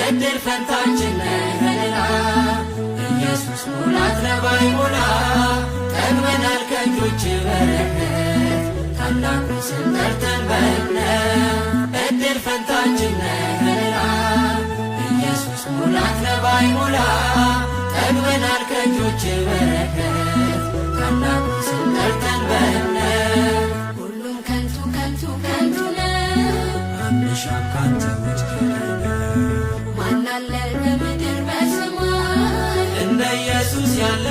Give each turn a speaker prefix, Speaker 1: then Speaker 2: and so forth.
Speaker 1: እድል ፈንታችን ነህና ኢየሱስ ሙላት ለባይሞላ ጠግበናል ከእጆች በረከት ታላቁን ስም ጠርተን በእምነት እድል ፈንታችን ነህና ኢየሱስ ሙላት ለባይሞላ ጠግበናል ከእጆች በረከት ታላቁን ስም ጠርተን በእምነት ሁሉም ከንቱ ከንቱ ከንቱ ነው አንሻም ካንተ ውጭ ማናለ በምድር በሰማይ እንደ ኢየሱስ ያለ